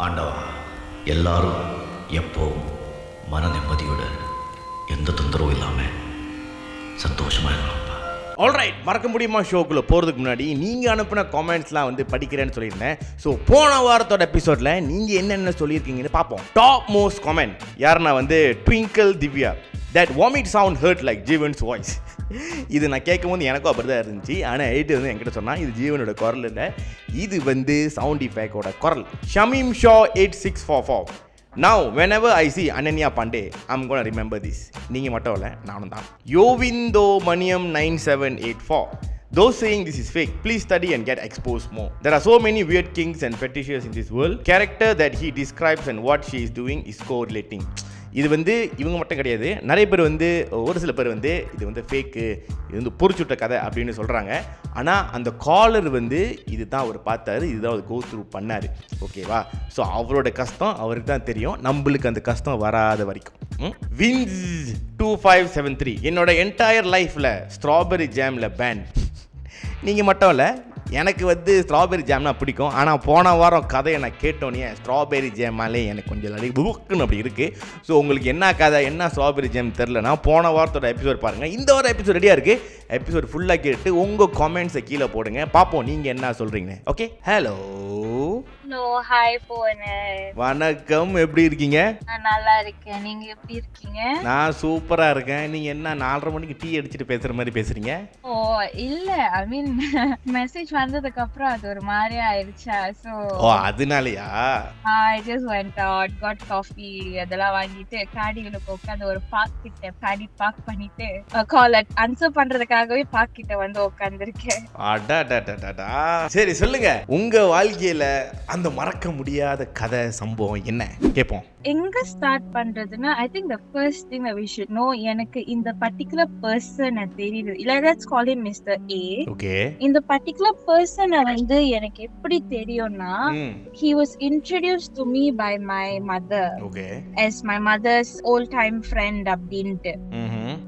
ஆண்டவா, எல்லாரும் எப்போவும் மன நிம்மதியோட எந்த தொந்தரவும் இல்லாமல் சந்தோஷமாக இருக்கலாம்ப்பா. ஆல்ரைட், மறக்க முடியுமா ஷோக்குள்ளே போகிறதுக்கு முன்னாடி நீங்கள் அனுப்பின காமெண்ட்ஸ்லாம் வந்து படிக்கிறேன்னு சொல்லியிருந்தேன். ஸோ போன வாரத்தோட எபிசோடில் நீங்கள் என்னென்ன சொல்லியிருக்கீங்கன்னு பார்ப்போம். டாப் மோஸ்ட் காமெண்ட் யாருன்னா வந்து Twinkle Divya, that vomit sound heard like Jeevan's voice. இது நான் கேட்கும் போது எனக்கும் அப்படி தான் இருந்துச்சு. ஆனால் எயிட்டு வந்து என்கிட்ட சொன்னால் இது ஜீவனோட குரல் இல்லை, இது வந்து சவுண்ட் இஃபெக்டோட குரல். Shamim Shah 8644, now whenever I see Ananya Pandey I'm gonna remember this. நீங்கள் மட்டும் இல்லை, நானும் தான். யோவிந்தோ Maniam 9784, those saying this is fake, please study and get exposed more. There are so many weird kinks and fetishes in this world. Character that he describes and what she is doing is correlating. இது வந்து இவங்க மட்டும் கிடையாது, நிறைய பேர் வந்து ஒரு சில பேர் வந்து இது வந்து ஃபேக்கு, இது வந்து பொறிச்சுட்ட கதை அப்படின்னு சொல்கிறாங்க. ஆனால் அந்த காலர் வந்து இது தான் அவர் பார்த்தாரு, இதுதான் அவர் கோ த்ரூ பண்ணார். ஓகேவா? ஸோ அவரோட கஷ்டம் அவருக்கு தான் தெரியும், நம்மளுக்கு அந்த கஷ்டம் வராத வரைக்கும். வின்ஸ் 2573, என்னோட என்டையர் லைஃப்பில் ஸ்ட்ராபெரி ஜாமில் பேன். நீங்கள் மட்டும் இல்லை, எனக்கு வந்து ஸ்ட்ராபெரி ஜாம்னா பிடிக்கும். ஆனால் போன வாரம் கதையை நான் கேட்டோன்னே ஸ்ட்ராபெரி ஜாமாலே எனக்கு கொஞ்சம் புக்குன்னு அப்படி இருக்குது. ஸோ உங்களுக்கு என்ன கதை, என்ன ஸ்ட்ராபெரி ஜாம் தெரிலனா போன வாரத்தோட எபிசோட் பாருங்கள். இந்த வாரம் எபிசோட் ரெடியாக இருக்குது, எபிசோட் ஃபுல்லாக கேட்டு உங்கள் காமெண்ட்ஸை கீழே போடுங்க, பார்ப்போம் நீங்கள் என்ன சொல்கிறீங்க. ஓகே, ஹலோ ஹாய் போனே. வணக்கம், எப்படி இருக்கீங்க? நான் நல்லா இருக்கேன், நீங்க எப்படி இருக்கீங்க? நான் சூப்பராக இருக்கேன். நீங்கள் என்ன 4:30 மணிக்கு டீ அடிச்சுட்டு பேசுகிற மாதிரி பேசுகிறீங்க? ஓ இல்ல, ஐ மீன் மெசேஜ் வந்ததுக்கு அப்புறம் அது ஒரு மாதிரி ஆயிடுச்சா, சோ ஓ அதனாலயா? I just went out, got coffee அதெல்லாம் வாங்கிட்டு காடியில உட்காந்து ஒரு பார்க் கிட்ட காடி பார்க் பண்ணிட்டு கால் ஆன்சர் பண்றதுக்காகவே பார்க் கிட்ட வந்து உட்கார்ந்திருக்கேன். அடடடடடா. சரி சொல்லுங்க, உங்க வாழ்க்கையில அந்த மறக்க முடியாத கதை சம்பவம் என்ன கேட்போம். எங்க ஸ்டார்ட் பண்றதுன்னா, I think the first thing that we should know, எனக்கு இந்த பர்టిక్యులர் பர்சன் தெரியுது இல்ல, let's call him Mr. A. Okay, இந்த பர்టిక్యులர் பர்சனை வந்து எனக்கு எப்படி தெரியும்னா, he was introduced to me by my mother okay, as my mother's old time friend அப்படின்ட்டு.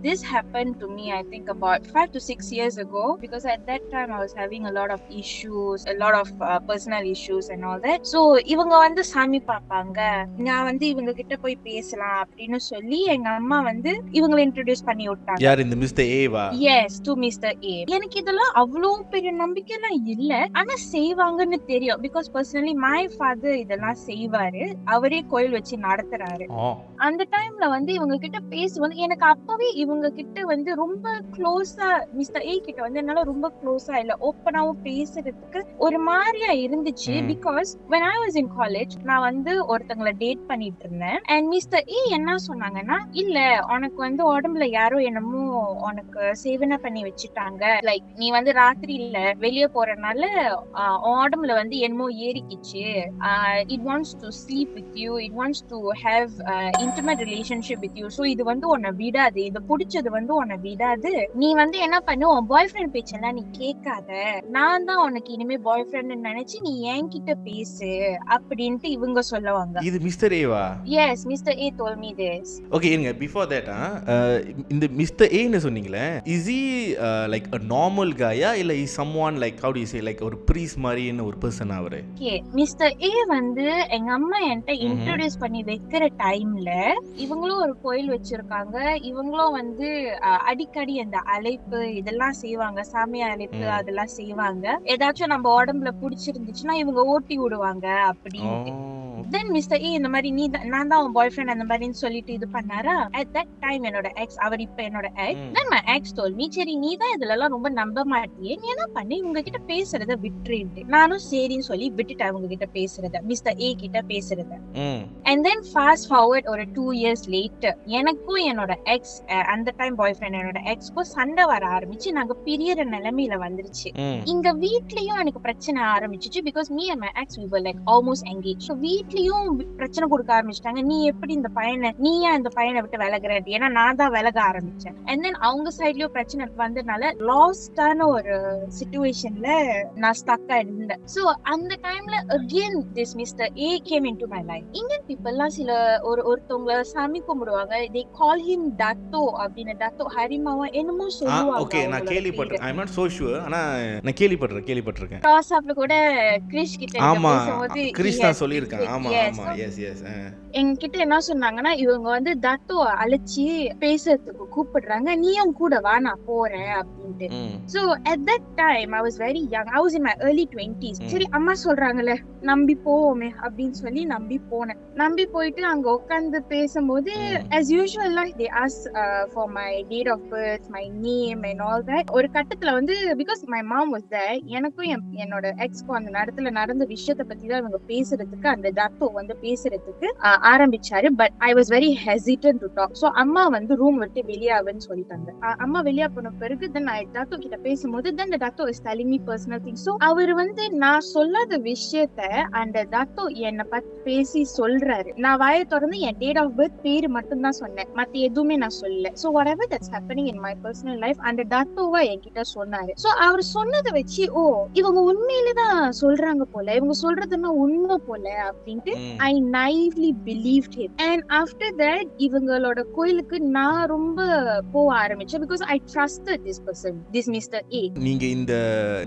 This happened to me I think about 5 to 6 years ago, because at that time I was having a lot of issues, a lot of personal issues and all that. So இவங்க வந்து சாமி பாப்பாங்க, நான் வந்து இவங்க கிட்ட போய் பேசலாம் அப்படின்னு சொல்லி எங்க அம்மா வந்து இவங்களை இன்ட்ரோடியூஸ் பண்ணி விட்டாங்க. யார் இந்த mister Eva? S, to mister A. எனக்கு இதெல்லாம் அவ்வளோ பெரிய நம்பிக்கை எல்லாம் இல்ல, ஆனா செய்வாங்கன்னு தெரியும், பிகாஸ் பர்சனலி மை ஃபாதர் இதெல்லாம் செய்வாரு, அவரே கோயில் வச்சு நடத்துறாரு. அந்த டைம்ல வந்து இவங்க கிட்ட பேசுவது எனக்கு அப்பவே இவங்க கிட்ட வந்து ரொம்ப க்ளோஸா, மிஸ்டர் ஏ கிட்ட வந்து என்னால ரொம்ப க்ளோஸா இல்ல, ஓப்பனாவும் பேசுறதுக்கு ஒரு மாதிரியா இருந்துச்சு. Because when I was in college நான் வந்து ஒருத்தங்களை டேட் பண்ணிட்டு இருந்தேன். அண்ட் மிஸ்டர் ஏ என்ன சொன்னாங்கன்னா, இல்ல உனக்கு வந்து உடம்புல யாரோ என்னமோ உனக்கு சேவனை பண்ணி வச்சுட்டாங்க, லைக் நீ வந்து ராத்திரியில வெளியே போறதுனால உடம்புல வந்து என்னமோ ஏறிக்கிச்சு, it wants to sleep with you, it wants to have intimate relationship with you, so இது வந்து உன்னை விடாது, இது பிடிச்சது வந்து உன்னை விடாது, நீ வந்து என்ன பண்ணு, உன் பாய் ஃப்ரெண்ட் பேச்செல்லாம் நீ கேட்காத, நான் தான் உனக்கு இனிமே பாய் ஃப்ரெண்ட் நினைச்சு நீ என்கிட்ட பேசு அப்படின்ட்டு இவங்க சொல்லுவாங்க. இது mister Eva? Yes, Mr. A told me this. Okay, இருங்க, பிஃபோர் தட் இந்த மிஸ்டர் ஏன்னு சொன்னீங்களே, is he like a normal guy-ஆ இல்ல is someone like how do you say like ஒரு priest மாதிரின்னு ஒரு பர்சன் அவரு? Okay, Mr. A வந்து எங்க அம்மா என்கிட்ட இன்ட்ரோடியூஸ் பண்ணி வைக்கிற டைம்ல இவங்களும் ஒரு கோயில் வச்சிருக்காங்க, இவங்களும் வந்து அடிக்கடி அந்த அழைப்பு இதெல்லாம் செய்வாங்க, சாமி அழைப்பு அதெல்லாம் செய்வாங்க, ஏதாச்சும் நம்ம உடம்புல பிடிச்சிருந்துச்சுன்னா இவங்க ஓட்டி விடுவாங்க அப்படின்னு. தென் மிஸ்டர் ஏ இந்த மாதிரி நான் தான் உன் பாய் ஃப்ரெண்ட் அந்த மாதிரின்னு சொல்லிட்டு இது பண்ணாரா. அட் தட் டைம் என்னோட எக்ஸ், அவர் இப்ப என்னோட X, then my X told me, சரி நீ தான் இதுல எல்லாம் ரொம்ப நம்ப மாட்டியே, நீ என்ன பண்ணி இவங்க கிட்ட பேசுறத விட்டுட்டு. நானும் சரின்னு சொல்லி விட்டுட்டேன் அவங்க கிட்ட பேசுறத, மிஸ்டர் ஏ கிட்ட பேசுறத. அண்ட் தென் ஃபாஸ்ட் ஃபார்வர்ட் ஒரு 2 years லேட்டர் எனக்கும் என்னோட எக்ஸ், அந்த டைம் பாய் ஃப்ரெண்ட் என்னோட எக்ஸ்க்கும் சண்டை வர ஆரம்பிச்சு, நாங்க பிரியற நிலைமையில வந்துருச்சு. இங்க வீட்லயும் எனக்கு பிரச்சனை ஆரம்பிச்சிச்சு, because me and my X we were like almost engaged. So வீட்லயும் பிரச்சனை கொடுக்க ஆரம்பிச்சிட்டாங்க, நீ எப்படி இந்த பையனை, நீ ஏன் இந்த பையனை விட்டு விலகுற, ஏன்னா நான் தான் விலக ஆரம்பிச்சேன். அண்ட் தென் அவங்க சைட்லயும் பிரச்சனை வந்ததுனால லாஸ்டான ஒரு சிச்சுவேஷன்ல நான் ஸ்டக்கா இருந்தேன். சோ அந்த டைம்ல again this mister A came into my life. Indian பீப்புள்லாம் சில ஒருத்தவங்கள சாமி கும்பிடுவாங்க, they call him dato அப்படின்னு, dato ஹரிமாவா என்னமோ சொல்லுவாங்க. ஓகே, நான் கேள்விப்பட்டிருக்கேன், I'm not so sure, ஆனா நான் கேள்விப்பட்டிருக்கேன். வாட்ஸ்அப்ல கூட கிரிஷ் கிட்ட ஆமா, பேசும்போது கிரிஷ் தான் சொல்லியிருக்கான். ஆமா Yes. ஆமா எஸ் எஸ் என்கிட்ட என்ன சொன்னாங்கன்னா இவங்க வந்து தத்தோ அழைச்சி பேசுறதுக்கு கூப்பிடுறாங்க, நீயும் கூட வா நான் போறேன் அப்படின்ட்டு. So at that time I was very young. I was in my early 20s. சரி அம்மா சொல்றாங்கல்ல நம்பி போவோமே அப்படின்னு சொல்லி நம்பி போனேன். நம்பி போயிட்டு அங்க உட்கார்ந்து பேசும்போது as usual like they ask for my date of birth, my name and all that. ஒரு கட்டத்துல வந்து because my mom was there, எனக்கும் என்னோட எக்ஸ்க்கும் அந்த இடத்துல நடந்த விஷயத்தை பத்தி தான் இவங்க பேசுறதுக்கு அந்த தத்தோ வந்து பேசுறதுக்கு ஆரம்பிச்சாரு. But I was very hesitant to talk. So அம்மா வந்து ரூம் விட்டு வெளியாவன்னு சொல்லிட்டாங்க. அம்மா வெளியா போன பிறகு தென் டாக்டர் கிட்ட பேசும்போது then doctor is telling me personal things. So அவர் வந்து நான் சொல்லாத விஷயத்த அந்த டாக்டர் என்னை பத்தி பேசி சொல்றாரு. நான் வாயை திறந்து என் டேட் ஆஃப் பர்த் பேரு மட்டும் தான் சொன்னேன், மத்த எதுவுமே நான் சொல்லல. So whatever that's happening in my personal life அந்த டாக்டர்வா என்கிட்ட சொன்னாரு. சோ அவர் சொன்னதை வச்சு ஓ இவங்க உண்மையிலேதான் சொல்றாங்க போல, இவங்க சொல்றதுன்னா உண்மை போல அப்படின்ட்டு I naively believed him. And after that இவங்களோட கோயிலுக்கு நான் ரொம்ப போக ஆரம்பிச்சேன் because I trusted this person, this Mr. A. நீங்க இந்த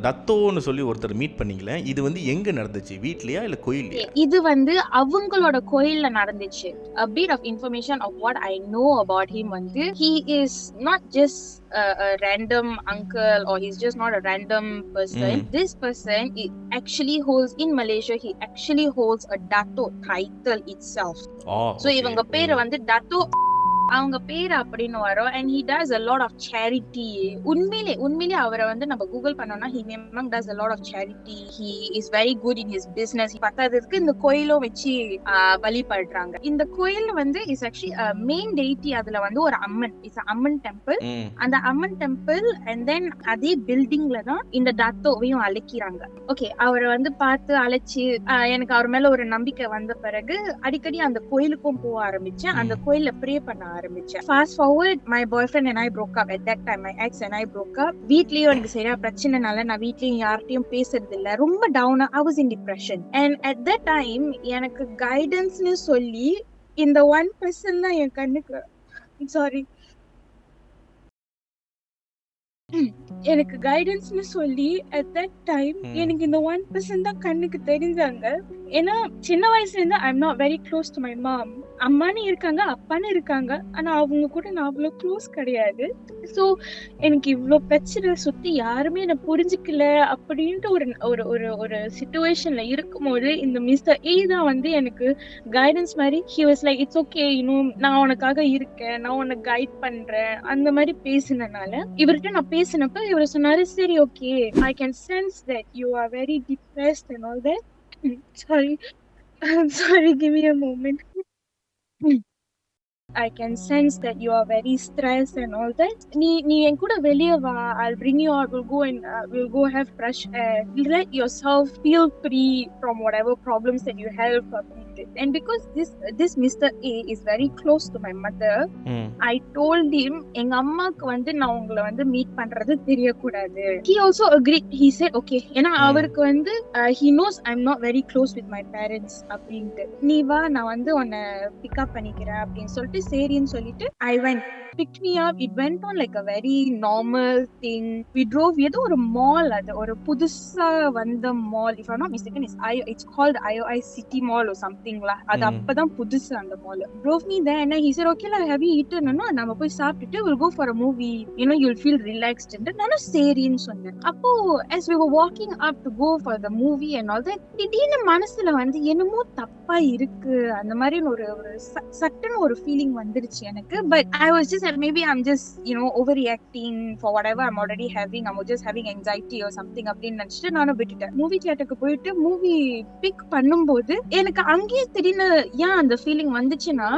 தத்தோன்னு சொல்லி ஒருத்தர் மீட் பண்ணீங்களே, இது வந்து எங்க நடந்துச்சு, வீட்லயா இல்ல கோயில்லையா? இது வந்து அவங்களோட கோயில்ல நடந்துச்சு. A bit of information of what I know about him வந்து he is not just a random uncle or he's just not a random person. This person actually holds in Malaysia, he actually holds a dato title itself. So இவங்க பேரு வந்து dato அவங்க பேர் அப்படின்னு வரும். and he does a lot of charity. உண்மையிலே அவரை வந்து நம்ம கூகுள் பண்ணோம்னா he does a lot of charity. He is very good in his business. பத்தாததுக்கு இந்த கோயிலும் வச்சு வழிபடுறாங்க. இந்த கோயில் வந்து is actually a main deity. அதுல வந்து ஒரு அம்மன், இட்ஸ் அம்மன் டெம்பிள். அந்த அம்மன் டெம்பிள் and then அதே பில்டிங்ல தான் இந்த தாத்தோவையும் அழைக்கிறாங்க. ஓகே, அவரை வந்து பார்த்து அழைச்சி எனக்கு அவர் மேல ஒரு நம்பிக்கை வந்த பிறகு அடிக்கடி அந்த கோயிலுக்கும் போக ஆரம்பிச்சேன். அந்த கோயில்ல ப்ரே பண்ண ஆரம்பிச்சேன். Fast forward, my boyfriend and I broke up. At that time my ex and I broke up. வீட்லயும் எனக்கு சரியா பிரச்சனைனால நான் வீட்லயும் யார்கிட்டயும் பேசுறது இல்ல, ரொம்ப டவுனா. I was in depression and at that time எனக்கு கைடன்ஸ்னு சொல்லி இந்த one person தான் என் கண்ணுக்கு சாரி எனக்கு கைடன்ஸ்னு சொல்லி at that time எனக்கு இந்த one person தான் கண்ணுக்கு தெரிஞ்சாங்க. ஏன்னா சின்ன வயசுல இருந்து I'm not very close to my mom. அம்மானு இருக்காங்க, அப்பான்னு இருக்காங்க, ஆனா அவங்க கூட நான் அவ்வளவு க்ளோஸ் கிடையாது. சோ எனக்கு இவ்வளவு பிரச்சனை சுத்தி யாருமே என்ன புரிஞ்சுக்கல அப்படின்ட்டு ஒரு ஒரு ஒரு சிச்சுவேஷன்ல இருக்கும்போது இந்த மிஸ்டர் ஏ தான் வந்து எனக்கு கைடன்ஸ் மாதிரி. he was like it's okay, you know, நான் உனக்காக இருக்கேன், நான் உன்னை கைட் பண்றேன் அந்த மாதிரி பேசினனால இவர்கிட்ட நான் பேசினப்ப இவர் சொன்னாரு சரி okay I can sense that you are very depressed and all that. I'm sorry, give me a moment. I can sense that you are very stressed and all that. நீ என் கூட வெளிய வா, I'll bring you out, we'll go have fresh air. Let yourself feel free from whatever problems that you have. And because this Mr. A is very close to my mother, I told him எங்க அம்மாக்கு வந்து நான் உங்களை வந்து meet பண்றது தெரியக்கூடாது. He also agreed. He said okay. ஏன்னா அவருக்கு வந்து he knows I'm not very close with my parents அப்படின்ட்டு. நீ வா, நான் வந்து உன்னை பிக்கப் பண்ணிக்கிறேன் அப்படின்னு சொல்லிட்டு சரின்னு சொல்லிட்டு I went. Picked me up. It went on like a very normal thing. We drove ஏதோ ஒரு மால், அது ஒரு புதுசா வந்த mall, if I'm not mistaken it's called IOI City Mall or something lah. அது அப்பதான் புதுசு அந்த mall. Drove me there and he said okay lah, have you eaten? நம்ம போய் சாப்பிட்டுட்டு we'll go for a movie, you know, you'll feel relaxed. நானும் சரின்னு சொன்னேன். அப்போ as we were walking up to go for the movie and all that, திடீர்னு மனசுல வந்து என்னமோ தப்பா இருக்கு அந்த மாதிரி ஒரு சட்டுன்னு ஒரு ஃபீலிங் வந்துருச்சு எனக்கு. But I was just maybe I'm just, you know, overreacting for whatever I'm already having. I'm just having anxiety or something அப்படின்னு நினைச்சிட்டு நானும் விட்டுட்டேன். மூவி தியேட்டருக்கு போயிட்டு மூவி பிக் பண்ணும்போது எனக்கு அங்கேயே திடீர்னு ஏன் அந்த ஃபீலிங் வந்துச்சுன்னா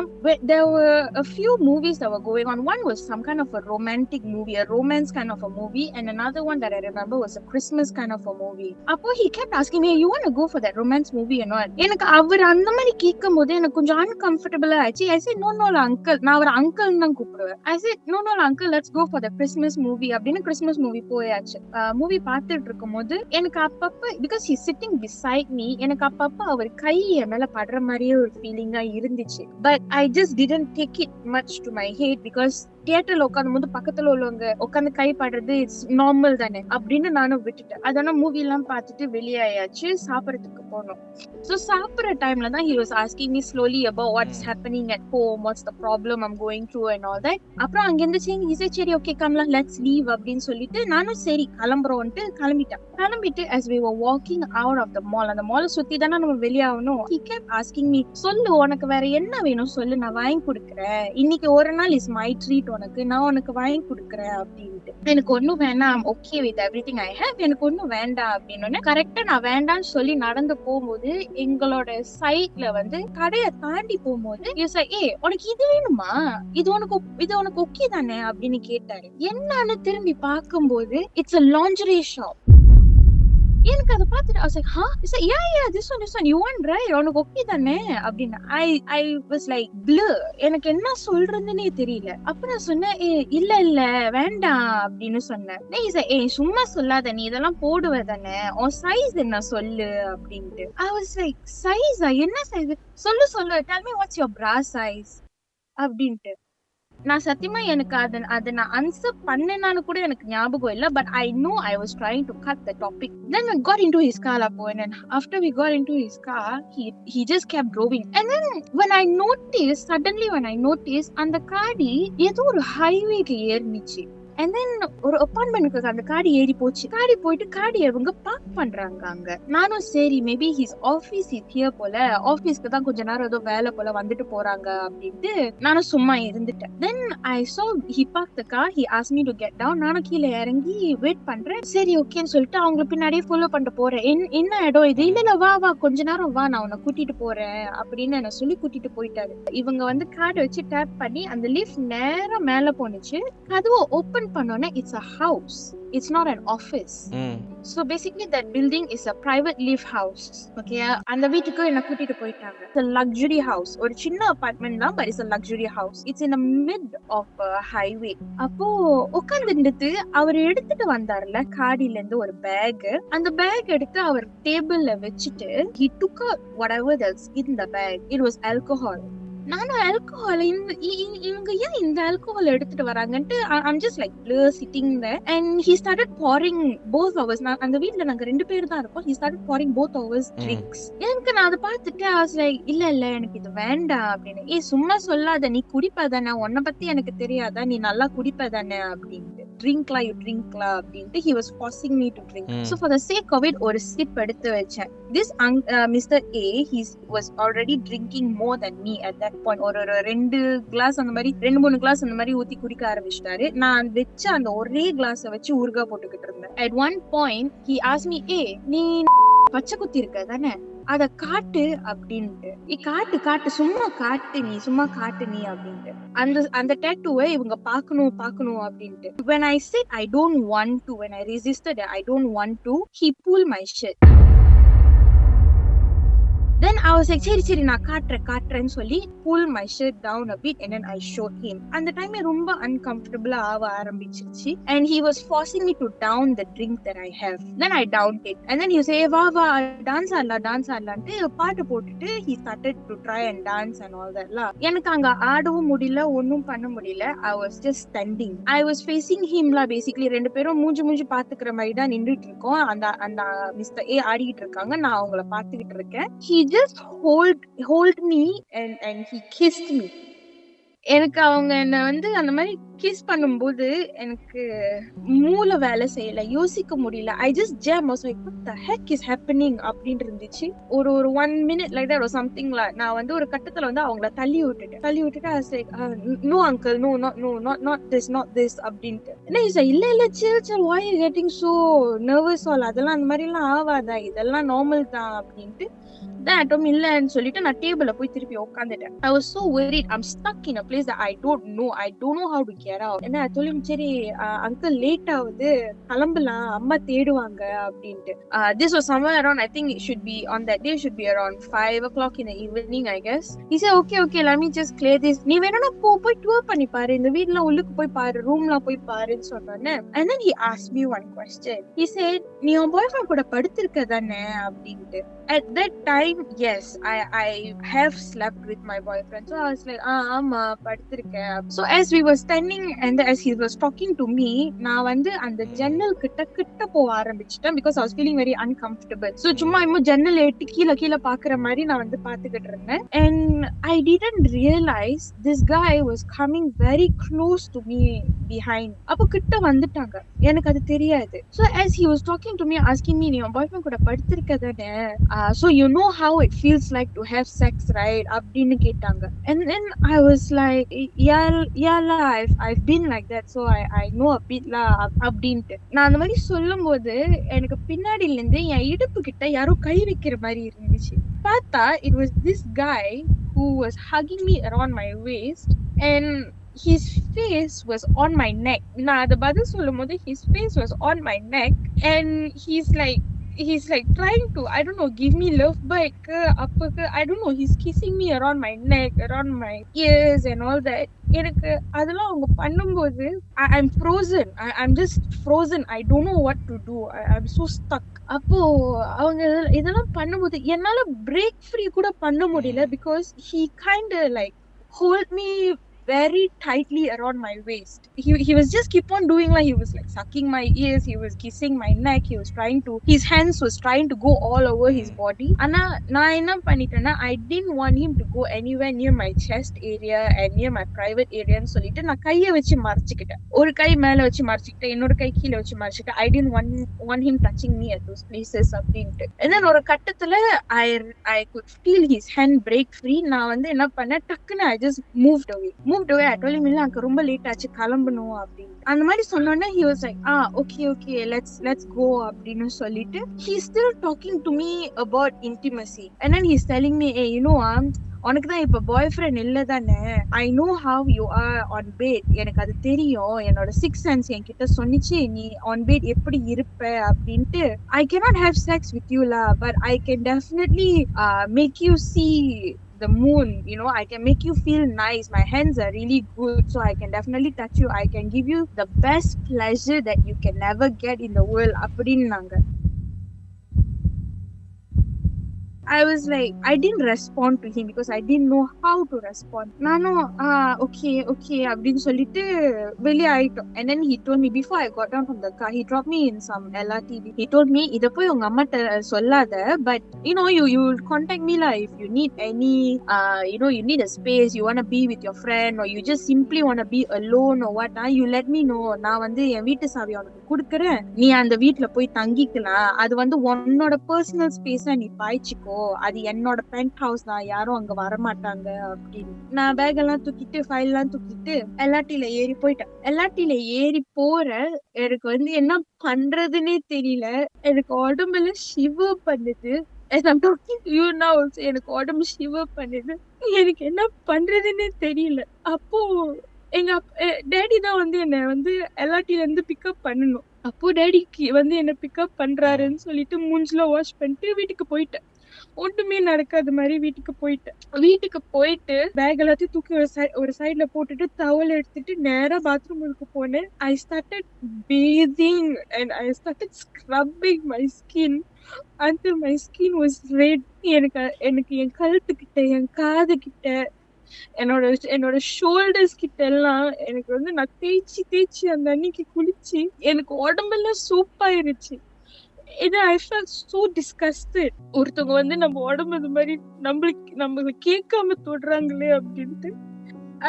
there were a few movies that were going on. One was some kind of a romantic movie, a romance kind of a movie, and another one that I remember was a Christmas kind of a movie. அப்போ he kept asking me, you want to go for that romance movie or not? எனக்கு அவர் அந்த மாதிரி கேட்கும் போது எனக்கு கொஞ்சம் uncomfortable ஆச்சு. I said no uncle, நான் அவர் அங்கிள் தான் கூப்பிடுவேன். I said no uncle, let's go for the Christmas movie அப்படின்னு கிறிஸ்மஸ் மூவி போயாச்சு. மூவி பார்த்துட்டு இருக்கும்போது எனக்கு அப்பப்ப because he's sitting beside me, எனக்கு அப்பப்ப அவர் கை என் மேல படுற மாதிரியே ஒரு ஃபீலிங்கா இருந்துச்சு. But I just didn't take it much to my head because தியேட்டர்ல உட்காரும் போது பக்கத்துல உள்ளவங்க உட்காந்து கை பாடுறது இட்ஸ் நார்மல் தானே அப்படின்னு நானும் விட்டுட்டேன். அதனால மூவி எல்லாம் பார்த்துட்டு வெளியாயாச்சு, சாப்பிடறதுக்கு போனோம். சோ சாப்பிடுற டைம்ல தான் he was asking me slowly about what's happening at home, what's the problem I'm going through and all that. அப்புறம் அங்க இருந்து he said சரி ஓகே கம்லாம் let's leave அப்படின்னு சொல்லிட்டு நானும் சரி கிளம்புறோம்ட்டு கிளம்பிட்டு as we were walking out of the mall, அந்த மால் சுத்தி தானே நம்ம வெளியாகணும், he kept asking me சொல்லு உனக்கு வேற என்ன வேணும் சொல்லு நான் வாங்கி கொடுக்குறேன், இன்னைக்கு ஒரு நாள் இஸ் மை ட்ரீட், உனக்கு நான் உனக்கு வாங்கி கொடுக்குறேன் அப்படின்ட்டு. எனக்கு ஒன்னும் வேண்டாம், okay with everything I have, எனக்கு ஒன்னும் வேண்டாம் அப்படின்னு கரெக்டா நான் வேண்டாம்னு சொல்லி நடந்து போகும்போது எங்களோட சைட்ல வந்து கடையை தாண்டி போகும்போது உனக்கு இது வேணுமா, இது உனக்கு ஓகே தானே அப்படின்னு கேட்டாரு. என்னன்னு திரும்பி பார்க்கும்போது இட்ஸ் a lingerie shop. எனக்கு அதை பார்த்துட்டு I was like, huh? It's like, yeah, this one, you want right? உனக்கு ஓகே தானே அப்படின்னு. I was like blur. எனக்கு என்ன சொல்றதுன்னே தெரியல. அப்ப நான் சொன்னேன் இல்ல வேண்டாம் அப்படின்னு சொன்னேன். He said, சும்மா சொல்லாத, நீ இதெல்லாம் போடுவ தானே, உன் சைஸ் என்ன சொல்லு அப்படின்ட்டு. I was like, சைஸா, என்ன சைஸ் சொல்லு, tell me what's your bra size அப்படின்ட்டு. நான் சத்தியமா எனக்கு அதை நான் ஆன்சர் பண்ணேனான்னு கூட எனக்கு ஞாபகம் இல்ல. But I know I was trying to cut the topic. Then we got into his car and then after we got into his car he just kept driving. And then when I noticed அந்த காடி ஏதோ ஒரு ஹைவேக்கு ஏறிச்சு. And then ஒரு அப்பார்ட்மெண்ட்க்கு அந்த காடி ஏறி போயிட்டு காடி அவங்க பார்க் பண்றாங்க அங்க. நானும் சரி maybe his office is here போல, ஆபீஸ்க்கு தான் கொஞ்ச நேரம் ஏதோ வேலை போல வந்துட்டு போறாங்க அப்படின்ட்டு நானும் சும்மா இருந்துட்டேன். Then I saw he parked the car, he asked me to get down. நானும் கீழே இறங்கி வெயிட் பண்றேன். சரி ஓகேன்னு சொல்லிட்டு அவங்க பின்னாடியே ஃபாலோ பண்ணிட்டு போறேன். என்ன இடம் இது, இல்ல வா கொஞ்ச நேரம் வா நான் உன்னை கூட்டிட்டு போறேன் அப்படின்னு என்ன சொல்லி கூட்டிட்டு போயிட்டாரு. இவங்க வந்து கார்டு வச்சு டேப் பண்ணி அந்த லிஃப்ட் நேரா மேல போனுச்சு. கதவை open பண்ணோனே it's a house, it's not an office. So basically that building is a private live house. Okay, அந்த வீட்டுக்கு என்ன கூட்டிட்டு போயிட்டாங்க. It's a luxury house, ஒரு சின்ன அபார்ட்மெண்ட் தான், but it's a luxury house. It's in the mid of a highway. அப்போ உட்கார்ந்துட்டு அவர் எடுத்துட்டு வந்தார்ல காடியில இருந்து ஒரு பேக், அந்த பேக் எடுத்து அவர் டேபிள்ல வச்சுட்டு he took out whatever that's in the bag. It was alcohol. நானும் ஆல்கஹால் இவங்க ஏன் இந்த ஆல்கஹால் எடுத்துட்டு வராங்கன்ட்டு I'm just like sitting there and he started pouring both of us. அந்த வீட்ல நாங்க 2 பேர் தான் இருக்கோம். He started pouring both of us drinks. எனக்கு நான் அதை பார்த்துட்டு I was like இல்ல எனக்கு இது வேண்டாம் அப்படின்னு. சும்மா சொல்லாத, நீ குடிப்பதானே, உன்னை பத்தி எனக்கு தெரியாதா, நீ நல்லா குடிப்பதானே அப்படின்ட்டு. ட்ரிங்க்லா அப்படின்ட்டு he was forcing me to drink. So for the sake of it ஒரு sip எடுத்து வச்சேன். This Mr. A, he was already drinking more than me at that point. ஒரு 2 கிளாஸ் அந்த மாதிரி 2-3 கிளாஸ் அந்த மாதிரி ஊத்தி குடிக்க ஆரம்பிச்சிட்டாரு. நான் வச்சு அந்த ஒரே கிளாஸ வச்சு ஊறுகாய் போட்டுக்கிட்டு இருந்தேன். At one point he asked me, நீ பச்சை குத்தி இருக்க தானே, அத காட்டு அப்படின்ட்டு. காட்டு சும்மா காட்டு நீ அப்படின்ட்டு. அந்த டேட்டூவை இவங்க பாக்கணும் அப்படின்ட்டு. When I said I don't want to, when I resisted I don't want to, he pulled my shirt. Then I was like சரி நான் காட்டுறேன்னு சொல்லி pull my shirt down a bit and then I showed him. அந்த time ரொம்ப uncomfortable ஆக ஆரம்பிச்சிருச்சு and he was forcing me to down the drink that I have. Then I downed it and then he say வா dance ஆடலான்ட்டு பாட்டு போட்டுட்டு he started to try and dance and all that lah. எனக்கு அங்க ஆடவும் முடியல, ஒன்னும் பண்ண முடியல. I was just standing. I was facing him lah basically. 2 பேரும் மூஞ்சி பாத்துக்கிற மாதிரி தான் நின்னுட்டு இருக்கோம். அந்த மிஸ்டர் ஏ ஆடிட்டு இருக்காங்க, நான் அவங்கள பாத்துக்கிட்டு இருக்கேன். He just hold me and he kissed me. எனக்கு அவங்க என்ன வந்து அந்த மாதிரி கிஸ் பண்ணும்போது எனக்கு மூளை வேலை செய்யல, யோசிக்க முடியல. I just jam. I was like what the heck is happening அப்படின்னு இருந்துச்சு. ஒரு 1 minute like that or something like. நான் வந்து ஒரு கட்டத்துல வந்து அவங்கள தள்ளி விட்டுட்டு I was like no uncle, no not this அப்படின்ட்டு. என்ன இல்ல chill why you getting so nervous all, அதெல்லாம் அந்த மாதிரி எல்லாம் ஆவாதா, இதெல்லாம் நார்மல் தான் அப்படின்ட்டு. Then இல்லன்னு சொல்லிட்டு நான் டேபிள்ல போய் திருப்பி உட்கார்ந்துட்டேன். I was so worried. I'm stuck in a place that I don't know how to get out. என்ன சொல்லும் சரி அங்கிள் லேட் ஆகுது, கிளம்பலாம், அம்மா தேடுவாங்க அப்படின்ட்டு. This was somewhere around, I think it should be on that day should be around 5 o'clock in the evening I guess. He said okay let me just clear this. நீ வேணா போய் tour பண்ணி பாரு, இந்த வீட்ல உள்ளுக்கு போய் பாரு, ரூம்ல போய் பாருன்னு சொன்னானே. And then he asked me one question. He said நீ உன் பாய்ஃப்ரெண்ட் கூட படுத்திருக்க தானே அப்படின்ட்டு. At that time yes, I have slept with my boyfriend. So I was like ஆமா படுத்திருக்கேன். So as we were standing talking, and as he was talking to me, நான் வந்து அந்த ஜன்னல் கிட்ட போக ஆரம்பிச்சிட்டேன் because I was feeling very uncomfortable. So சும்மா இன்னும் ஜன்னல் எட்டி கீழ பாக்குற மாதிரி நான் வந்து பாத்துக்கிட்டு இருந்தேன். And I didn't realize this guy was coming very close to me behind. அப்ப கிட்ட வந்துட்டாங்க, எனக்கு அது தெரியாது. So as he was talking to me, asking me, நீ பாய்ஃப்ரெண்ட் கூட படுத்திருக்க தானே, so you know how it feels like to have sex, right? அப்படின்னு கேட்டாங்க. And then I was like, yeah la, I've been like that, so I know a bit la அப்படின்ட்டு. நான் அந்த மாதிரி சொல்லும் போது எனக்கு பின்னாடில இருந்து என் இடுப்பு கிட்ட யாரோ கை வைக்கிற மாதிரி இருந்துச்சு. பார்த்தா it was this guy who was hugging me around my waist, and his face was on my neck. நான் அத பதில் சொல்லும் போது his face was on my neck, and he's like trying to, I don't know, give me love bite, I don't know, he's kissing me around my neck, around my ears and all that. எனக்கு அதெல்லாம் அவங்க பண்ணும்போது I'm frozen. I'm just frozen. I don't know what to do. I'm so stuck. அப்போ அவங்க இதெல்லாம் பண்ணும்போது என்னால break free கூட பண்ண முடியல because he kind of like hold me very tightly around my waist. He was just keep on doing, like he was like sucking my ears, he was kissing my neck, he was trying to, his hands was trying to go all over his body. Ana நான் என்ன பண்ணிட்டேன்னா, I didn't want him to go anywhere near my chest area and near my private area ன்னு சொல்லிட்டு நான் கையை வச்சு மறைச்சிக்கிட்டேன். ஒரு கை மேல வச்சு மறைச்சிக்கிட்டேன், இன்னொரு கை கீழே வச்சு மறைச்சிக்கிட்டேன். I didn't want him touching me at those places அப்படின்ட்டு. And then ஒரு கட்டத்துல I could feel his hand break free. நான் வந்து என்ன பண்ணேன், டக்குன்னு I just moved away. I told him, இல்ல எனக்கு ரொம்ப லேட் ஆச்சு, கிளம்பணும் அப்படின்னு. அந்த மாதிரி சொன்னோன்னே he was like, okay, let's go அப்படின்னு சொல்லிட்டு he's still talking to me about intimacy. And then he's telling me, hey, you know, உனக்கு தான் இப்ப பாய் ஃப்ரெண்ட் இல்ல தானே, I know how you are on bed. எனக்கு அது தெரியும், என்னோட 6th sense என்கிட்ட சொன்னிச்சு நீ on bed எப்படி இருப்ப அப்படின்ட்டு. I cannot have sex with you la, but I can definitely make you see the moon, you know, I can make you feel nice. My hands are really good, so I can definitely touch you. I can give you the best pleasure that you can never get in the world அப்படின்னாங்க. I was like, I didn't respond to him because I didn't know how to respond. நானும் okay அப்படின்னு சொல்லிட்டு வெளியே ஆயிட்டோம். And then he told me, before I got down from the car, he dropped me in some LRT. He told me, இத போய் உங்க அம்மாட்ட சொல்லாத, but you know, you will contact me lah if you need any you know, you need a space, you want to be with your friend, or you just simply want to be alone or what, you let me know. நான் வந்து என் வீட்டு சாவி உனக்கு கொடுக்கறேன், நீ அந்த வீட்ல போய் தங்கிக்கலாம். அது வந்து உன்னோட பர்சனல் ஸ்பேஸா நீ பாய்ச்சிக்கோ, அது என்னோட பென்ட் ஹவுஸ் தான், யாரும் அங்க வரமாட்டாங்க அப்படின்னு. நான் பேக் எல்லாம் தூக்கிட்டு ஃபைல் எல்லாம் தூக்கிட்டு LRT-ல ஏறி போயிட்டேன். LRT-ல ஏறி போற எனக்கு வந்து என்ன பண்றதுன்னே தெரியல. எனக்கு உடம்புல ஷிவர் பண்ணுது. As I'm talking to you now, எனக்கு உடம்பு ஷிவர் பண்ணுது. எனக்கு என்ன பண்றதுன்னே தெரியல. அப்போ எங்க டேடி தான் வந்து என்ன வந்து LRT-ல இருந்து பிக்கப் பண்ணணும். அப்போ டேடிக்கு வந்து என்ன பிக்கப் பண்றாருன்னு சொல்லிட்டு மூஞ்சில வாஷ் பண்ணிட்டு வீட்டுக்கு போயிட்டேன். ஒண்ணுமே நடக்காத மாதிரி வீட்டுக்கு போயிட்டு பேக் எல்லாத்தையும் தூக்கி ஒரு சைட்ல போட்டுட்டு டவல் எடுத்துட்டு நேரா பாத்ரூமுக்கு போனேன். I started bathing and I started scrubbing my skin until my skin was red. எனக்கு என் கழுத்துக்கிட்ட, என் காது கிட்ட, என்னோட ஷோல்டர்ஸ் கிட்ட எல்லாம் எனக்கு வந்து நான் தேய்ச்சி அந்த அன்னைக்கு குளிச்சு எனக்கு உடம்பெல்லாம் சூப்பாயிருச்சு. I felt so disgusted. ஒருத்தவங்க வந்து நம்ம உடம்பு இது மாதிரி நம்மளுக்கு கேட்காம தொடுறாங்களே அப்படின்ட்டு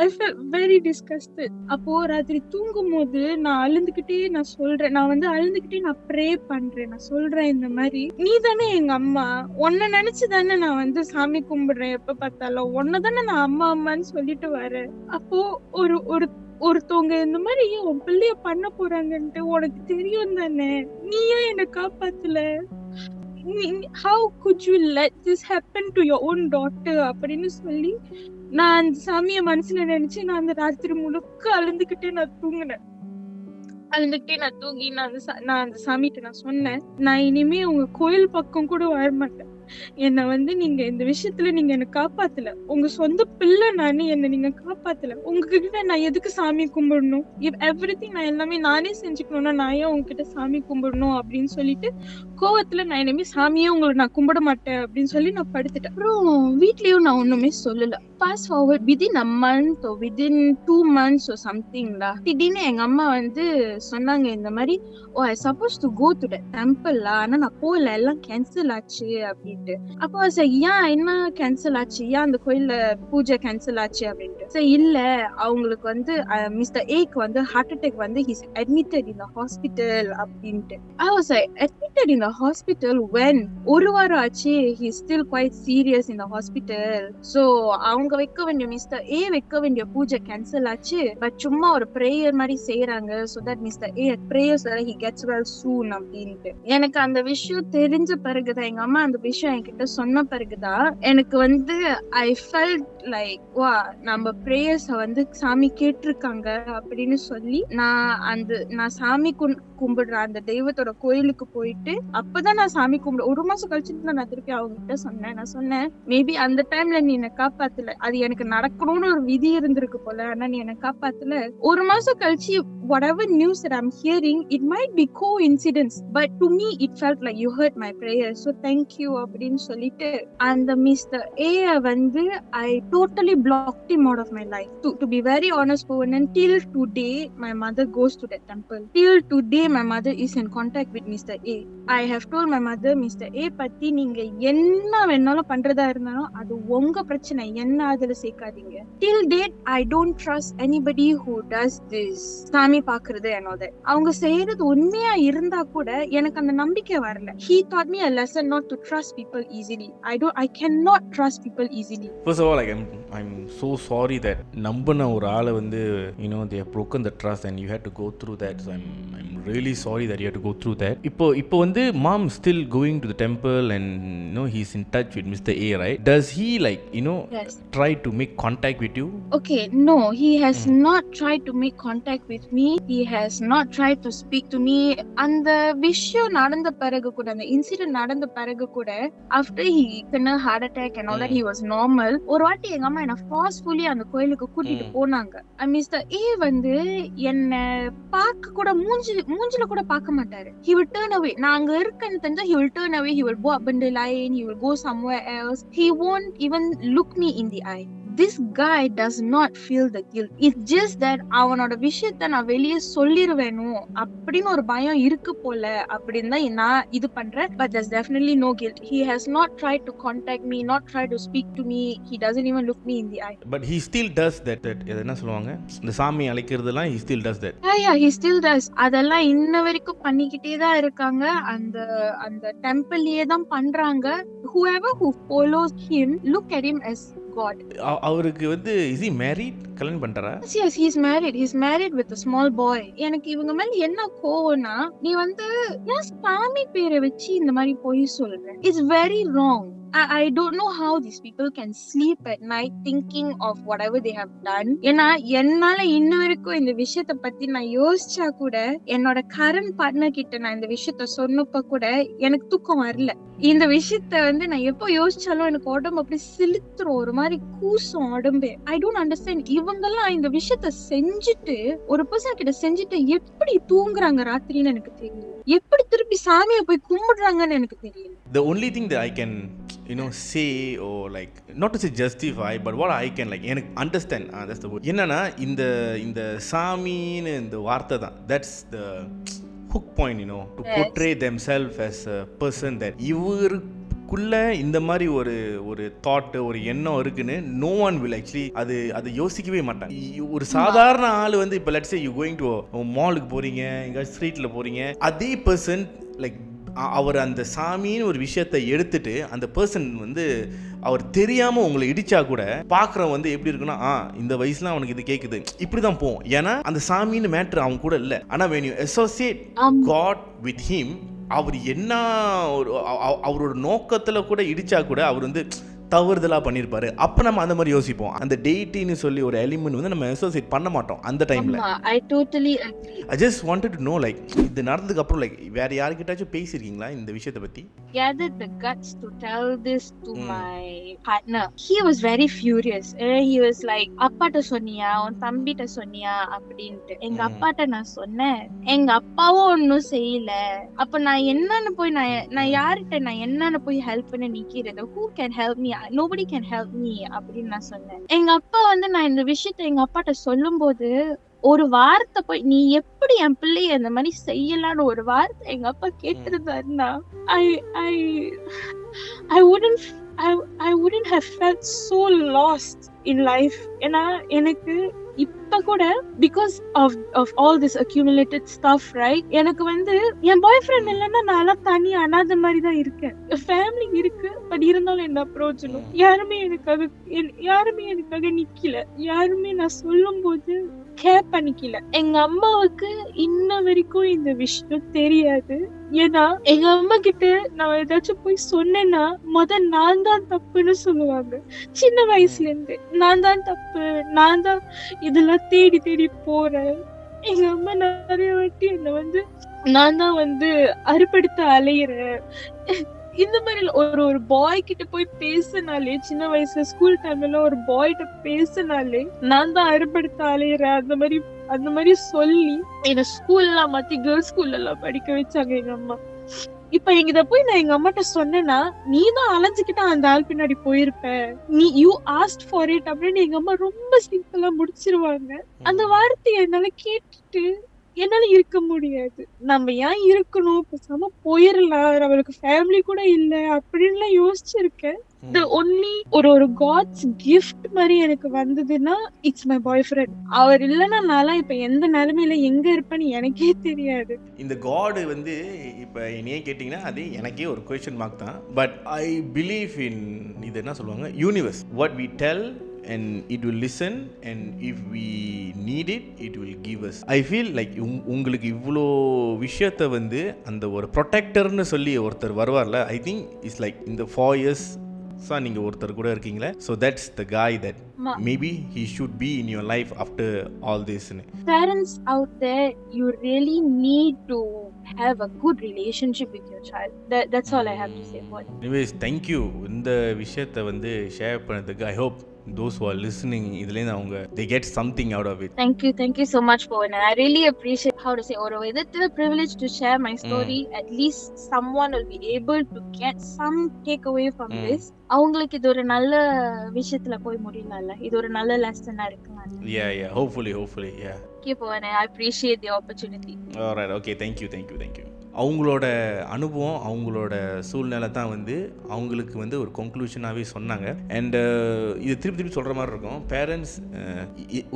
I felt very disgusted. அப்போ ராத்திரி தூங்கும் போது நான் அழுந்துகிட்டே நான் ப்ரே பண்றேன். நான் சொல்றேன், இந்த மாதிரி நீ தானே எங்க அம்மா, உன்னை நினைச்சுதானே நான் வந்து சாமி கும்பிடுறேன், எப்ப பார்த்தாலும் உன்னதானே நான் அம்மான்னு சொல்லிட்டு வரேன். அப்போ ஒருத்தவங்க இந்த மாதிரி உன் பிள்ளைய பண்ண போறாங்கன்ட்டு உனக்கு தெரியும் தானே, நீயே என்னை காப்பாத்தல, how could you let this happen to your own daughter அப்படின்னு சொல்லி நான் அந்த சாமிய மனசுல நினைச்சு நான் அந்த ராத்திரி முழுக்க அழுந்துகிட்டே நான் தூங்கினேன். நான் தூங்கி நான் அந்த சாமிகிட்ட நான் சொன்னேன், நான் இனிமே உங்க கோயில் பக்கம் கூட வரமாட்டேன். என்னை வந்து நீங்க இந்த விஷயத்துல நீங்க என்ன காப்பாத்தல, உங்க சொந்த பிள்ளை நானே, என்ன நீங்க காப்பாத்தல, உங்ககிட்ட நான் எதுக்கு சாமி கும்பிடணும், எவ்ரிதிங் நான் எல்லாமே நானே செஞ்சுக்கணும்னா நான் ஏன் உங்ககிட்ட சாமி கும்பிடணும் அப்படின்னு சொல்லிட்டு கோவத்துல நான் இனிமே சாமியே உங்களை நான் கும்பிட மாட்டேன் அப்படின்னு சொல்லி நான் படுத்துட்டேன். அப்புறம் வீட்லயும் நான் ஒண்ணுமே சொல்லல. Fast forward within a month or within 2 months or something lah, திடீர்னு எங்க அம்மா வந்து சொன்னாங்க இந்த மாதிரி, oh I suppose to go to the temple, ஆனா நான் போகல, எல்லாம் கேன்சல் ஆச்சு அப்படின்ட்டு. அப்போ ஏன் என்ன கேன்சல் ஆச்சு, ஏன் அந்த கோயில்ல பூஜை கேன்சல் ஆச்சு அப்படின்ட்டு. சரி இல்ல அவங்களுக்கு வந்து மிஸ்டர் ஏக்கு வந்து ஹார்ட் அட்டாக் வந்து his admitted in the hospital அப்படின்ட்டு. I was like admitted in the hospital when? ஒரு வாரம் ஆச்சு, he is still quite serious in the hospital. So அவங்க வைக்க வேண்டிய மிஸ்டர் ஏ வைக்க வேண்டிய பூஜை கேன்சல் ஆச்சு, பட் சும்மா ஒரு பிரேயர் மாதிரி செய்யறாங்க, so that mister A prayers that he gets well soon அப்படின்ட்டு. எனக்கு அந்த விஷயம் தெரிஞ்ச பிறகுதான், எங்க அம்மா அந்த விஷயம் என்கிட்ட சொன்ன பிறகுதான் எனக்கு வந்து ஐ ஃபெல்ட் லைக் வா நம்ம பிரேயர்ஸ் வந்து சாமி கேட்டிருக்காங்க அப்படின்னு சொல்லி நான் சாமி கும்பிடுற அந்த தெய்வத்தோட கோயிலுக்கு போயிட்டு அப்பதான் நான் சாமி கும்பிடு. ஒரு மாசம் கழிச்சு நான் திருப்பி அவங்க கிட்ட சொன்னேன். நான் சொன்னேன், மேபி அந்த டைம்ல நீ என்னை காப்பாத்தல, அது எனக்கு நடக்கணும்னு ஒரு விதி இருந்திருக்கு போல, ஆனா நீ என்னை காப்பாத்தல. ஒரு மாசம் கழிச்சு whatever news that I'm hearing, it might be coincidence, but to me it felt like you heard my prayer, so thank you அப்படின்னு சொல்லிட்டு அந்த மிஸ்டர் ஏ வந்து I totally blocked him out of my life. To be very honest, till today my mother goes to that temple. Till today my mother is in contact with Mr. A. I have told my mother, Mr. A பத்தி நீங்க என்ன வேணாலும் பண்றதா இருந்தாலும் அது உங்க பிரச்சனை, என்ன அதுல சேர்க்காதீங்க. Till date I don't trust anybody who does this. சாமி பாக்குறது என்னோட அவங்க செய்யறது உண்மையா இருந்தா கூட எனக்கு அந்த நம்பிக்கை வரல. He taught me a lesson not to trust people easily. I cannot trust people easily. First of all, like I'm so sorry that நம்பின ஒரு ஆளை வந்து they have broken the trust and you had to go through that. So I'm really sorry that you had to go through that. இப்போ வந்து mom still going to the temple and he's in touch with Mr. A, right? Does he like Yes. try to make contact with you? Okay, no, he has not tried to make contact with me. He has not tried to speak to me. அந்த விஷயம் நடந்த பிறகு கூட, அந்த incident நடந்த பிறகு கூட, after he had a heart attack and all that, he was normal. ஒரு வாட்டி எங்க அம்மா என்ன forcefully அந்த கோயிலுக்கு கூட்டிட்டு போனாங்க. மிஸ்டர் ஏ வந்து என்ன பார்க்க கூட மூஞ்சில கூட பார்க்க மாட்டாரு. He will turn away. நான் அங்க இருக்கேன்னு தெரிஞ்சா he will turn away. He will go up in the line. He will go somewhere else. He won't even look me in the eye. This guy does not feel the guilt. It's just that அவனோட விஷயத்தை நான் வெளியே சொல்லிருவேனோ அப்படின்னு ஒரு பயம் இருக்கு போல அப்படின்னு தான் நான் இது பண்றேன். But there's definitely no guilt. He has not tried to contact me, not tried to speak to me. He doesn't even look me in the eye. But he still does that. என்ன சொல்லுவாங்க, இந்த சாமி அழைக்கிறதுலாம் he still does that. Yeah, he still does. அதெல்லாம் இன்ன வரைக்கும் பண்ணிக்கிட்டே தான் இருக்காங்க. அந்த டெம்பிள்லயே தான் பண்றாங்க. Whoever who follows him, look at him as God. அவருக்கு வந்து is he married? கல்யாணம் பண்றாரா? Yes, he's married. He's married with a small boy. எனக்கு இவங்க மேல என்ன கோவம்னா, நீ வந்து ஏன் சாமி பேரை வச்சு இந்த மாதிரி போய் சொல்ற? It's very wrong. I don't know how these people can sleep at night thinking of whatever they have done. ஏன்னா என்னால இன்ன வரைக்கும் இந்த விஷயத்தை பத்தி நான் யோசிச்சா கூட, என்னோட கரண்ட் பார்ட்னர் கிட்ட நான் இந்த விஷயத்த சொன்னப்ப கூட எனக்கு தூக்கம் வரல. இந்த விஷயத்த வந்து நான் எப்போ யோசிச்சாலும் எனக்கு உடம்பு அப்படி சிலுத்துரும், ஒரு மாதிரி கூசும் உடம்பு. I don't understand. இவங்கெல்லாம் இந்த விஷயத்த செஞ்சுட்டு, ஒரு பர்சன் கிட்ட செஞ்சுட்டு எப்படி தூங்குறாங்க ராத்திரின்னு எனக்கு தெரியல. எப்படி திருப்பி சாமியை போய் கும்பிடுறாங்கன்னு எனக்கு தெரியல. The only thing that I can say or like not to say justify, but what I can like எனக்கு understand, that's the word. என்னன்னா இந்த சாமின்னு இந்த வார்த்தை தான், that's the hook point, to portray themselves as a person that இவருக்குள்ள இந்த மாதிரி ஒரு தாட், ஒரு எண்ணம் இருக்குன்னு no one will actually அது யோசிக்கவே மாட்டாங்க. ஒரு சாதாரண ஆள் வந்து இப்போ let's say you going to மாலுக்கு போறீங்க, எங்க ஸ்ட்ரீட்ல போறீங்க, அதே பர்சன் லைக் அவர் அந்த சாமின்னு ஒரு விஷயத்தை எடுத்துட்டு அந்த பர்சன் வந்து அவர் தெரியாம உங்களை இடிச்சா கூட பார்க்குறவன் வந்து எப்படி இருக்குன்னா, இந்த வயசுல அவனுக்கு இது கேட்குது, இப்படிதான் போவோம். ஏன்னா அந்த சாமின்னு மேட்ரு அவன் கூட இல்லை. ஆனா when you associate God with him, அவர் என்ன அவரோட நோக்கத்துல கூட இடிச்சா கூட அவர் வந்து தவறுதலாக பண்ணியிருப்பாரு. அப்போ நம்ம அந்த மாதிரி யோசிப்போம். அந்த டெய்ட்டின்னு சொல்லி ஒரு எலிமெண்ட் வந்து நம்ம அசோசியேட் பண்ண மாட்டோம் அந்த டைமில். I totally agree. I just wanted to know, like, இது நடந்ததுக்கு அப்புறம் லைக் வேற யாருக்கிட்டாச்சும் பேசியிருக்கீங்களா இந்த விஷயத்தை பற்றி? Gathered the guts to tell this to my partner. He was very furious. He was like, அப்பாட்ட சொன்னியா, உன் தம்பிட்ட சொன்னியா அப்படின்ட்டு. எங்க அப்பாட்ட நான் சொன்னேன், எங்க அப்பாவும் ஒன்னும் செய்யல. அப்ப நான் என்னன்னு போய் நான் யார்கிட்ட நான் என்னன்னு போய் ஹெல்ப் பண்ண நிக்கிறது? Who can help me? Nobody can help me அப்படின்னு நான் சொன்னேன். எங்க அப்பா வந்து நான் இந்த விஷயத்தை எங்க அப்பாட்ட சொல்லும் போது ஒரு வார்த்தை போய், நீ எப்படி என் பிள்ளைய இந்த மாதிரி செய்யலான்னு ஒரு வார்த்தை எங்க அப்பா கேட்டிருந்தாருன்னா I wouldn't have felt so lost in life. ஏன்னா எனக்கு இப்ப கூட because of all this accumulated stuff, right, எனக்கு வந்து என் பாய் ஃப்ரெண்ட் இல்லைன்னா நான் தனி அனாதை மாதிரி தான் இருக்கேன். ஃபேமிலி இருக்கு, பட் இருந்தாலும் என்ன பிரயோஜனம்? யாருமே எனக்காக நிக்கல. யாருமே நான் சொல்லும் போது கேர் பண்ணிக்கல. எங்க அம்மாவுக்கு இன்ன வரைக்கும் இந்த விஷயம் தெரியாது. ஏன்னா எங்க அம்மா கிட்ட நான் ஏதாச்சும் போய் சொன்னேன்னா நான் தான் தப்புன்னு சொல்லுவாங்க. சின்ன வயசுல இருந்து நான் தான் தப்பு, நான் தான் இதெல்லாம் தேடி தேடி போறேன். எங்க அம்மா நிறைய வாட்டி என்ன வந்து நான் தான் வந்து அறுப்படுத்த அலையிறேன். இந்த மாதிரி ஒரு பாய் கிட்ட போய் பேசினாலே, சின்ன வயசுல ஸ்கூல் டைம்ல ஒரு பாய் கிட்ட பேசினாலே நான் தான் அறுப்படுத்த அலையிறேன் அந்த மாதிரி சொல்லி என்ன ஸ்கூல்ல மாத்தி கேர்ள்ஸ் ஸ்கூல்ல எல்லாம் படிக்க வச்சாங்க எங்க அம்மா. இப்ப இத போய் நான் எங்க அம்மாட்ட சொன்னேன்னா, நீ தான் அலைஞ்சுக்கிட்ட அந்த ஆள் பின்னாடி போயிருப்ப, யூ ஆஸ்க்ட் ஃபார் இட் அப்படின்னு எங்க அம்மா ரொம்ப சிம்பிளா முடிச்சிருவாங்க. அந்த வார்த்தையை என்னால கேட்டுட்டு என்னால இருக்க முடியாது. நம்ம ஏன் இருக்கணும், பேசாம போயிடலாம், அவளுக்கு ஃபேமிலி கூட இல்ல அப்படின்னு யோசிச்சிருக்கேன். The only ஒரு காட்ஸ் கிஃப்ட் மாதிரி எனக்கு வந்ததுன்னா இட்ஸ் மை பாய் ஃப்ரெண்ட். அவர் இல்லைன்னா நான் இப்ப எந்த நிலைமையில எங்க இருப்பேன்னு எனக்கே தெரியாது. இந்த காட் வந்து இப்ப என்னையே கேட்டீங்கன்னா அது எனக்கே ஒரு கொஸ்டின் மார்க் தான். பட் ஐ பிலீவ் இன் இது என்ன சொல்லுவாங்க, universe. What we tell and it will listen, and if we need it, it will give us. I feel like உங்களுக்கு இவ்வளோ விஷயத்தை வந்து அந்த ஒரு ப்ரொடெக்டர்னு சொல்லி ஒருத்தர் வருவார்ல, I think it's like இந்த 4 years நீங்க ஒருத்தர் கூட இருக்கீங்களே, so that's the guy that maybe he should be in your life after all this. Parents out there, you really need to have a good relationship with your child. That's all I have to say about it. Anyways, thank you இந்த விஷயத்தை வந்து share பண்ணதுக்கு. I hope those who are listening இதுலேருந்து அவங்க they get something out of it. Thank you so much for it. I really appreciate how to say ஒரு விதத்துல privilege to share my story. At least someone will be able to get some takeaway from this. அவங்களுக்கு இது ஒரு நல்ல விஷயத்துல போய் முடியல, இது ஒரு நல்ல லெசனா இருக்கலாம். Yeah, hopefully, yeah. Okay, I appreciate the opportunity. All right, okay, thank you. அவங்களோட அனுபவம், அவங்களோட சூழ்நிலை தான் வந்து அவங்களுக்கு வந்து ஒரு கன்க்ளூஷனாகவே சொன்னாங்க. அண்ட் இது திருப்பி சொல்கிற மாதிரி இருக்கும். பேரண்ட்ஸ்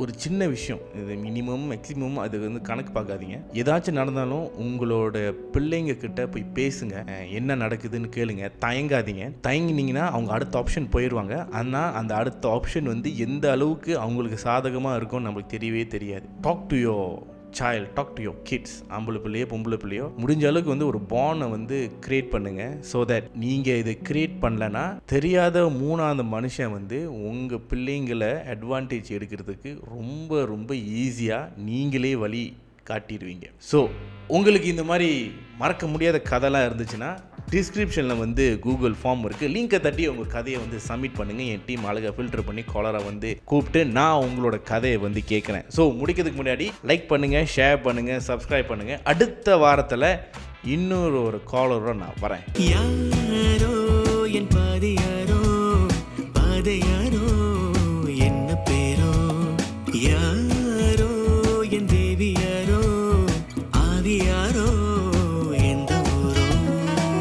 ஒரு சின்ன விஷயம், இது மினிமம் மேக்ஸிமம் அது வந்து கணக்கு பார்க்காதீங்க. ஏதாச்சும் நடந்தாலும் உங்களோட பிள்ளைங்க கிட்ட போய் பேசுங்க, என்ன நடக்குதுன்னு கேளுங்க, தயங்காதீங்க. தயங்கினீங்கன்னா அவங்க அடுத்த ஆப்ஷன் போயிடுவாங்க. ஆனால் அந்த அடுத்த ஆப்ஷன் வந்து எந்த அளவுக்கு அவங்களுக்கு சாதகமாக இருக்கும்னு நம்மளுக்கு தெரியவே தெரியாது. Talk to your child, talk to your kids. ஆம்பளை பிள்ளையோ பொம்பளை பிள்ளையோ முடிஞ்ச அளவுக்கு வந்து ஒரு பாண்டை வந்து கிரியேட் பண்ணுங்க. ஸோ தட் நீங்கள் இதை கிரியேட் பண்ணலன்னா தெரியாத மூணாவது மனுஷன் வந்து உங்கள் பிள்ளைங்களை அட்வான்டேஜ் எடுக்கிறதுக்கு ரொம்ப ரொம்ப ஈஸியாக நீங்களே வழி காட்டிடுவீங்க. ஸோ உங்களுக்கு இந்த மாதிரி மறக்க முடியாத கதைலாம் இருந்துச்சுன்னா டிஸ்கிரிப்ஷனில் வந்து கூகுள் ஃபார்ம் இருக்குது, லிங்கை தட்டி உங்கள் கதையை வந்து சப்மிட் பண்ணுங்கள். என் டீம் அழகாக ஃபில்டர் பண்ணி காலரை வந்து கூப்பிட்டு நான் உங்களோட கதையை வந்து கேட்குறேன். ஸோ முடிக்கிறதுக்கு முன்னாடி லைக் பண்ணுங்கள், ஷேர் பண்ணுங்கள், சப்ஸ்கிரைப் பண்ணுங்கள். அடுத்த வாரத்தில் இன்னொரு காலரோட நான் வரேன்.